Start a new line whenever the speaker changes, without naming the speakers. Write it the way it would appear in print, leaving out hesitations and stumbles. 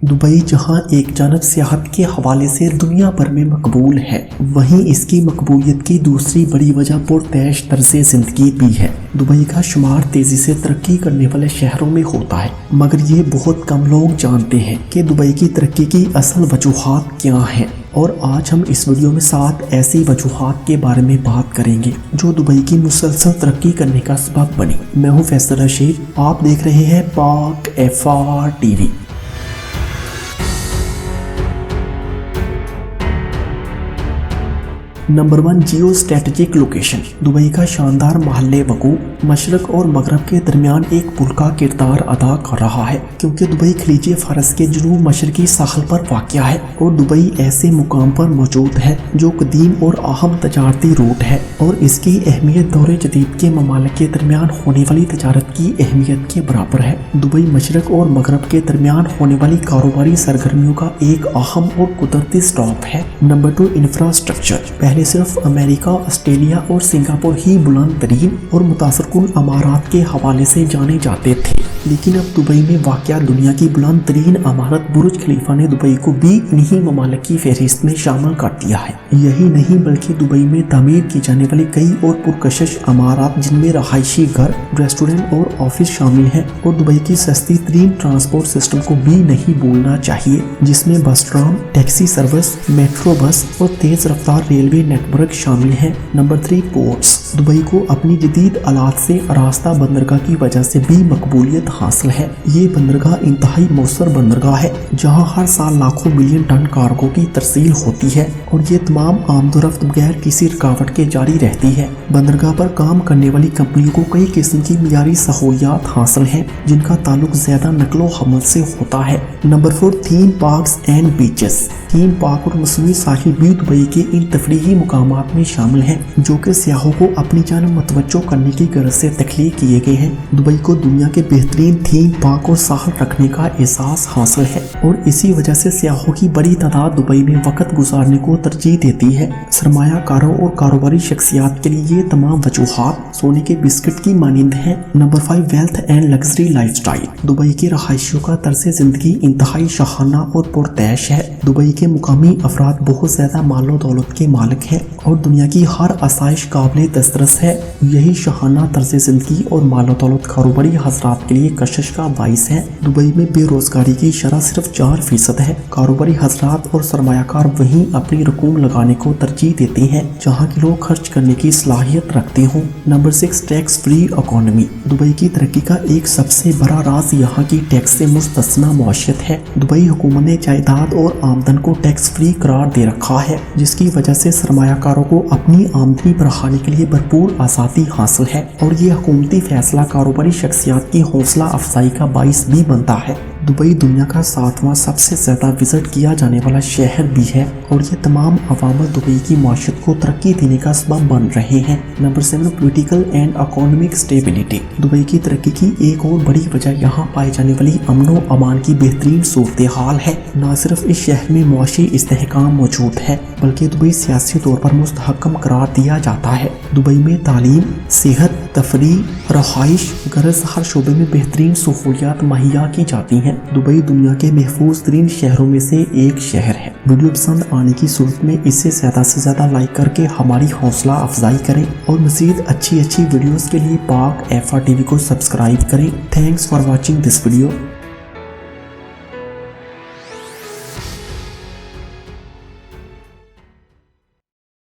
Dubai जहां एक जानब सियाहत के हवाले से दुनिया भर में मकबूल है, वहीं इसकी मकबूलियत की दूसरी बड़ी वजह पुरतैश तर्ज़े ज़िंदगी भी है। दुबई का शुमार तेज़ी से तरक्की करने वाले शहरों में होता है, मगर ये बहुत कम लोग जानते हैं कि दुबई की तरक्की की असल वजूहात क्या हैं। और आज हम इस वीडियो में 7 ऐसी वजूहात के बारे में बात करेंगे जो दुबई की मुसलसल तरक्की करने का सबब बनी। मैं हूँ फैसल रशीद, आप देख रहे हैं पाक FR TV। Number 1, geo strategic location. Dubai का शानदार महल वकू मशरक और मगरब के दरमियान एक पुल का किरदार अदा कर रहा है, क्योंकि दुबई खलीज फारस के जनूब मशरकी साहल पर वाक़या है और दुबई ऐसे मुकाम पर मौजूद है जो कदीम और अहम तजारती रूट है और इसकी अहमियत दौरे जदीद के ममालिक के दरमियान होने वाली तजारत की अहमियत के बराबर है। दुबई मशरक और मगरब के दरमियान होने वाली कारोबारी सरगर्मियों का एक अहम और कुदरती स्टॉप है। Number 2, infrastructure. सिर्फ अमेरिका, ऑस्ट्रेलिया और सिंगापुर ही बुलंद तरीन और मुतासरकुन अमारात के हवाले से जाने जाते थे, लेकिन अब दुबई में वाक़या दुनिया की बुलंद तरीन अमारत बुर्ज खलीफा ने दुबई को भी इन्हीं ममालिक की फहरिस्त में शामिल कर दिया है। यही नहीं बल्कि दुबई में तामीर की जाने वाली कई और पुरकशिश अमारात, जिनमें रहायशी घर, रेस्टोरेंट और ऑफिस शामिल हैं, और दुबई की सस्ती तरीन ट्रांसपोर्ट सिस्टम को भी नहीं भूलना चाहिए, जिसमें बस tram, taxi service, metro bus और तेज रफ्तार रेलवे नेटवर्क शामिल है। Number 3, ports. दुबई को अपनी जदीद आलात से आरास्ता बंदरगाह की वजह से भी मकबूलियत हासिल है। ये बंदरगाह इंतहाई मौसर बंदरगाह है, जहां हर साल लाखों मिलियन टन कार्गो की तरसील होती है और ये तमाम आमदोरफ्त बगैर किसी रुकावट के जारी रहती है। बंदरगाह पर काम करने वाली कंपनियों को कई किस्म की मियारी सहूलियात हासिल हैं, जिनका ताल्लुक ज्यादा नकलो हमल से होता है। Number 4, theme parks and beaches. Theme park और मसनूई साहिल भी दुबई के इन तफरीही मुकामात में शामिल हैं, जो कि सियाहों को अपनी जानब मतवज्जो करने की गरज से तख्लीक किए गए हैं। दुबई को दुनिया के बेहतरीन थीम पार्क और साहल रखने का एहसास हासिल है और इसी वजह से सियाहों की बड़ी तादाद दुबई में वक्त गुजारने को तरजीह देती है। सरमायाकारों और कारोबारी शख्सियात के लिए ये तमाम वजूहात सोने के बिस्किट की मानिंद हैं। Number 5, wealth and luxury lifestyle. Dubai के रहायशियों का तर्ज जिंदगी इंतहाई शाहाना और पुरतैश है। दुबई के मुकामी अफराद बहुत ज्यादा मालो दौलत के मालिक हैं और दुनिया की हर आसाइश काबिल दस्तरस है। यही शाहाना तर्ज जिंदगी और मालो दौलत कारोबारी हजरात के लिए कशिश का बाइस है। दुबई में बेरोजगारी की शरह सिर्फ 4% है। कारोबारी हजरात और सरमायाकार वहीं अपनी रकूम लगाने को तरजीह देते हैं जहाँ के लोग खर्च करने की सलाहियत रखते हों। Number 6, tax free economy. Dubai की तरक्की का एक सबसे बड़ा राज यहाँ की टैक्स से मुस्तस्ना मौशियत है। दुबई हुकूमत ने जायदाद और आमदन को टैक्स फ्री करार दे रखा है, जिसकी वजह से सरमायाकारों को अपनी आमदनी बढ़ाने के लिए भरपूर आज़ादी हासिल है और ये हुकूमती फैसला कारोबारी शख्सियात की हौसला अफजाई का बाइस भी बनता है। दुबई दुनिया का 7वां सबसे ज़्यादा विजिट किया जाने वाला शहर भी है और ये तमाम अवामल दुबई की माशत को तरक्की देने का सबब बन रहे हैं। Number 7, political and economic stability. Dubai की तरक्की की एक और बड़ी वजह यहाँ पाई जाने वाली अमन व अमान की बेहतरीन सूरत हाल है। न सिर्फ इस शहर में मुआशी इस्तेहकाम मौजूद है, बल्कि दुबई सियासी तौर पर मुस्तहकम करार दिया जाता है। दुबई में तालीम, सेहत, तफरीह, रहाइश गरज हर शोबे में बेहतरीन सहूलियात मुहैया की जाती हैं। दुबई दुनिया के महफूज तरीन शहरों में से एक शहर है। वीडियो पसंद आने की सूरत में इसे ज़्यादा से ज़्यादा लाइक करके हमारी हौसला अफजाई करें और मज़ीद अच्छी वीडियोस के लिए पाक FR TV को सब्सक्राइब करें। Thanks for watching this video.